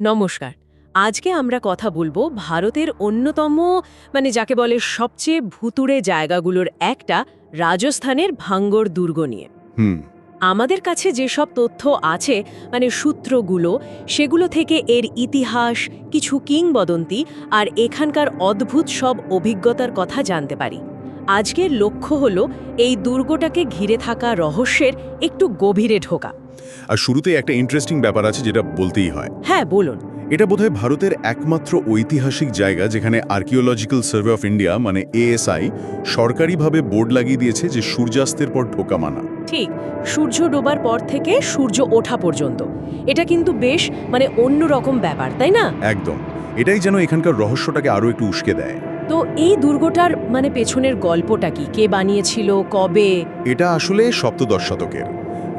নমস্কার। আজকে আমরা কথা বলবো ভারতের অন্যতম যাকে বলে সবচেয়ে ভুতুড়ে জায়গাগুলোর একটা রাজস্থানের ভাঙ্গর দুর্গ নিয়ে। হুম। আমাদের কাছে যেসব তথ্য আছে সূত্রগুলো, সেগুলো থেকে এর ইতিহাস, কিছু কিংবদন্তি আর এখানকার অদ্ভুত সব অভিজ্ঞতার কথা জানতে পারি। আজকের লক্ষ্য হলো এই দুর্গটাকে ঘিরে থাকা রহস্যের একটু গভীরে ঢোকা। আর শুরুতে একটা ইন্টারেস্টিং ব্যাপার আছে যেটা বলতেই হয়। হ্যাঁ, বলুন। এটা বোধহয় ভারতের একমাত্র ঐতিহাসিক জায়গা যেখানে archaeological survey of India ASI সরকারিভাবে বোর্ড লাগিয়ে দিয়েছে যে সূর্যাস্তের পর ঢোকা মানা। ঠিক, সূর্য ডোবার পর থেকে সূর্য ওঠা পর্যন্ত। এটা কিন্তু বেশ অন্যরকম ব্যাপার, তাই না? একদম। এটাই যেন এখানকার রহস্যটাকে আরও একটু উস্কে দেয়। তো এই দুর্গটার পেছনের গল্পটা কি? কে বানিয়েছিল, কবে? এটা আসলে সপ্তদশ শতকের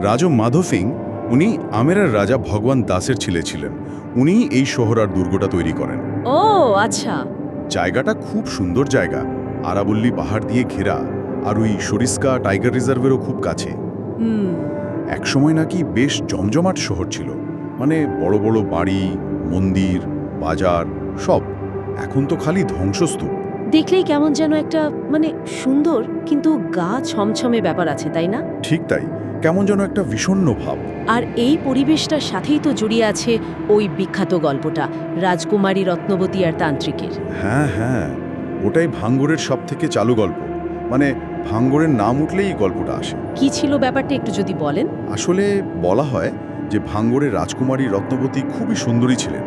রাজা মাধব সিং, উনি আমেরার রাজা ভগবান দাসের ছেলে ছিলেন। উনি এই শহর আর দুর্গটা তৈরি করেন। ও আচ্ছা। জায়গাটা খুব সুন্দর জায়গা, আরাবল্লী পাহাড় দিয়ে ঘেরা, আর ওই সরিস্কা টাইগার রিজার্ভেরও খুব কাছে। হুম। একসময় নাকি বেশ জমজমাট শহর ছিল, বড় বড় বাড়ি, মন্দির, বাজার সব। এখন তো খালি ধ্বংসস্তূপ। দেখলেই কেমন যেন একটা সুন্দর কিন্তু গা ছমছমে ব্যাপার আছে, তাই না? ঠিক তাই, কেমন যেন একটা বিষণ্ণ ভাব। আর এই পরিবেশটার সাথেই তো জড়িয়ে আছে ওই বিখ্যাত গল্পটা, রাজকুমারী রত্নবতী আর তান্ত্রিকের। হ্যাঁ হ্যাঁ, ওটাই ভাঙ্গরের সব থেকে চালু গল্প। ভাঙ্গরের নাম উঠলেই গল্পটা আসে। কি ছিল ব্যাপারটা একটু যদি বলেন। আসলে বলা হয় যে ভাঙ্গরের রাজকুমারী রত্নবতী খুবই সুন্দরী ছিলেন।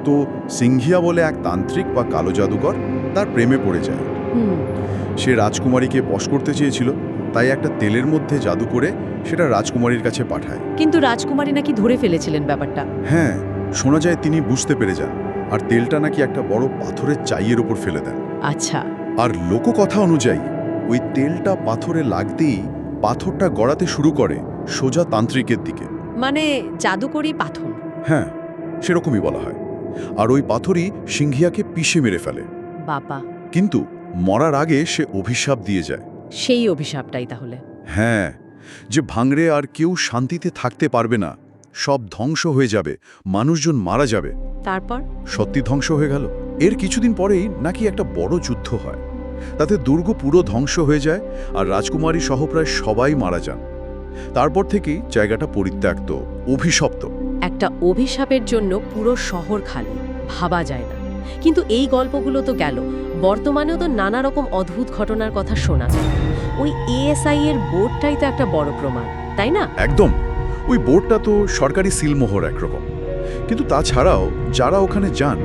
তো সিংহিয়া বলে এক তান্ত্রিক বা কালো জাদুকর তার প্রেমে পড়ে যায়। সে রাজকুমারীকে বশ করতে চেয়েছিল, তাই একটা তেলের মধ্যে জাদু করে সেটা রাজকুমারীর কাছে পাঠায়। কিন্তু রাজকুমারী নাকি ধরে ফেলেছিলেন ব্যাপারটা। হ্যাঁ, শোনা যায় তিনি বুঝতে পেরে যান, আর তেলটা নাকি একটা বড় পাথরের চাইয়ের ওপর ফেলে দেন। আচ্ছা। আর লোককথা অনুযায়ী ওই তেলটা পাথরে লাগতেই পাথরটা গড়াতে শুরু করে সোজা তান্ত্রিকের দিকে। জাদুকরি পাথর। হ্যাঁ, সেরকমই বলা হয়। আর ওই পাথরই সিংহিয়াকে পিষে মেরে ফেলে। বাবা। কিন্তু মরার আগে সে অভিশাপ দিয়ে যায়। সেই অভিশাপটাই তাহলে? হ্যাঁ, যে ভাঙড়ে আর কেউ শান্তিতে থাকতে পারবে না, সব ধ্বংস হয়ে যাবে, মানুষজন মারা যাবে। তারপর? সত্যি ধ্বংস হয়ে গেল। এর কিছুদিন পরেই নাকি একটা বড় যুদ্ধ হয়, তাতে দুর্গ পুরো ধ্বংস হয়ে যায় আর রাজকুমারী সহ প্রায় সবাই মারা যান। তারপর থেকেই জায়গাটা পরিত্যক্ত, অভিশপ্ত। একটা অভিশাপের জন্য পুরো শহর খালি, ভাবা যায় না। কিন্তু এই গল্পগুলো তো গেল, বর্তমানেও তো নানা রকম অদ্ভুত ঘটনার কথা শোনা যায়। ওই ASI এর বোর্ডটাই তো একটা বড় প্রমাণ, তাই না? একদম। ওই বোর্ডটা তো সরকারি সিলমোহর একরকম। কিন্তু তাছাড়াও যারা ওখানে যান,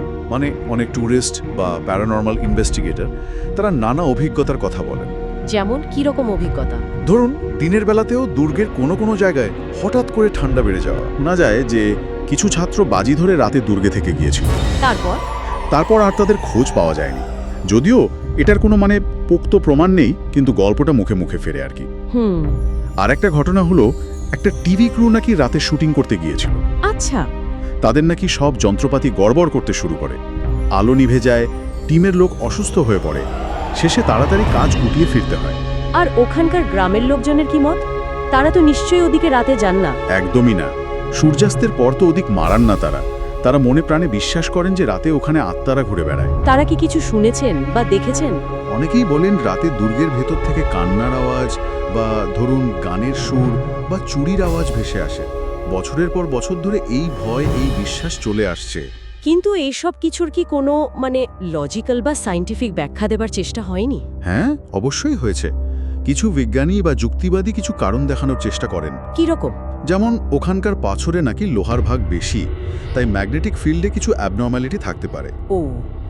অনেক ট্যুরিস্ট বা প্যারানর্মাল ইনভেস্টিগেটর, তারা নানা অভিজ্ঞতার কথা বলেন। যেমন কি রকম অভিজ্ঞতা? ধরুন, দিনের বেলাতেও দুর্গের কোনো জায়গায় হঠাৎ করে ঠান্ডা বেড়ে যাওয়া। শোনা যায় যে কিছু ছাত্র বাজি ধরে রাতে দুর্গে থেকে গিয়েছিল। তারপর আর তাদের খোঁজ পাওয়া যায়নি। যদিও এটার কোনো পোক্ত প্রমাণ নেই, কিন্তু গল্পটা মুখে মুখে ফেরে আর কি। আর একটা ঘটনা হলো, একটা টিভি ক্রু নাকি রাতে শুটিং করতে গিয়েছিল। আচ্ছা। তাদের নাকি সব যন্ত্রপাতি গড়বড় করতে শুরু করে, আলো নিভে যায়, টিমের লোক অসুস্থ হয়ে পড়ে, শেষে তাড়াতাড়ি কাজ গুটিয়ে ফিরতে হয়। আর ওখানকার গ্রামের লোকজনের কি মত? তারা তো নিশ্চয়ই ওদিকে রাতে যান না। একদমই না। সূর্যাস্তের পর তো ওদিক মারান না তারা মনে প্রাণে বিশ্বাস করেন যে রাতে ওখানে আত্মারা ঘুরে বেড়ায়। তারা কি কিছু শুনেছেন বা দেখেছেন? অনেকেই বলেন রাতে দুর্গের ভেতর থেকে কান্নার আওয়াজ বা ধরুন গানের সুর বা চুরির আওয়াজ ভেসে আসে। বছরের পর বছর ধরে এই ভয়, এই বিশ্বাস চলে আসছে। কিন্তু এইসব কিছুর কি কোনো লজিক্যাল বা সায়েন্টিফিক ব্যাখ্যা দেবার চেষ্টা হয়নি? হ্যাঁ, অবশ্যই হয়েছে। কিছু বিজ্ঞানী বা যুক্তিবাদী কিছু কারণ দেখানোর চেষ্টা করেন। কি রকম? যেমন ওখানকার পাথরে নাকি লোহার ভাগ বেশি, তাই ম্যাগনেটিক ফিল্ডে কিছু অ্যাবনর্ম্যালিটি থাকতে পারে। ও।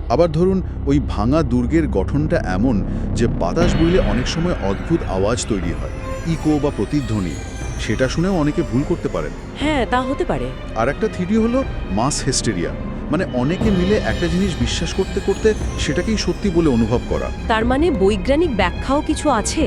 আবার ধরুন, ওই ভাঙা দুর্গের গঠনটা এমন যে বাতাস বইলে অনেক সময় অদ্ভুত আওয়াজ তৈরি হয়, ইকো বা প্রতিধ্বনি। সেটা শুনেও অনেকে ভুল করতে পারেন। হ্যাঁ, তা হতে পারে। আর একটা থিওরি হলো মাস হিস্টেরিয়া, অনেকে মিলে একটা জিনিস বিশ্বাস করতে করতে সেটাকেই সত্যি বলে অনুভব করা। তার বৈজ্ঞানিক ব্যাখ্যাও কিছু আছে।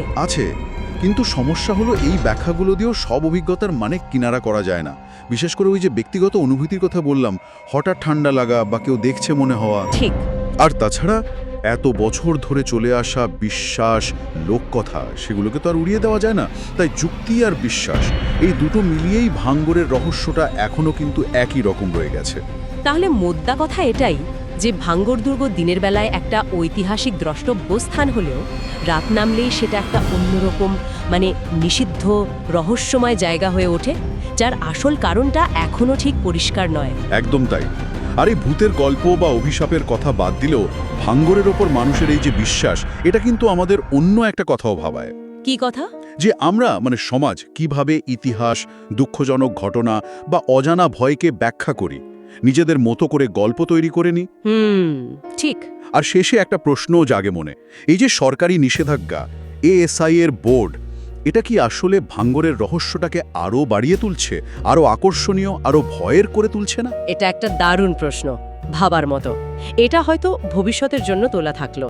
কিন্তু সমস্যা হলো এই ব্যাখ্যাগুলো দিয়েও সব অভিজ্ঞতার কিনারা করা যায় না। বিশেষ করে ওই যে ব্যক্তিগত অনুভূতির কথা বললাম, হঠাৎ ঠান্ডা লাগা বা কেউ দেখছে মনে হওয়া। ঠিক। আর তাছাড়া এত বছর ধরে চলে আসা বিশ্বাস, লোককথা, সেগুলোকে তো আর উড়িয়ে দেওয়া যায় না। তাই যুক্তি আর বিশ্বাস, এই দুটো মিলিয়েই ভাঙ্গরের রহস্যটা এখনো কিন্তু একই রকম রয়ে গেছে। তাহলে মোদ্দা কথা এটাই যে ভাঙ্গর দুর্গ দিনের বেলায় একটা ঐতিহাসিক দ্রষ্টব্য স্থান হলেও রাত নামলেই সেটা একটা অন্যরকম নিষিদ্ধ রহস্যময় জায়গা হয়ে ওঠে, যার আসল কারণটা এখনও ঠিক পরিষ্কার নয়। একদম তাই। আর এই ভূতের গল্প বা অভিশাপের কথা বাদ দিলেও ভাঙ্গরের ওপর মানুষের এই যে বিশ্বাস, এটা কিন্তু আমাদের অন্য একটা কথাও ভাবায়। কি কথা? যে আমরা সমাজ কিভাবে ইতিহাস, দুঃখজনক ঘটনা বা অজানা ভয়কে ব্যাখ্যা করি, নিজেদের মতো করে গল্প তৈরি করে নিই। ঠিক। আর শেষে একটা প্রশ্নও জাগে মনে, এই যে সরকারি নিষেধাজ্ঞা, এএসআই এর বোর্ড, এটা কি আসলে ভাঙ্গরের রহস্যটাকে আরও বাড়িয়ে তুলছে, আরও আকর্ষণীয়, আরও ভয়ের করে তুলছে না? এটা একটা দারুণ প্রশ্ন, ভাবার মতো। এটা হয়তো ভবিষ্যতের জন্য তোলা থাকলো।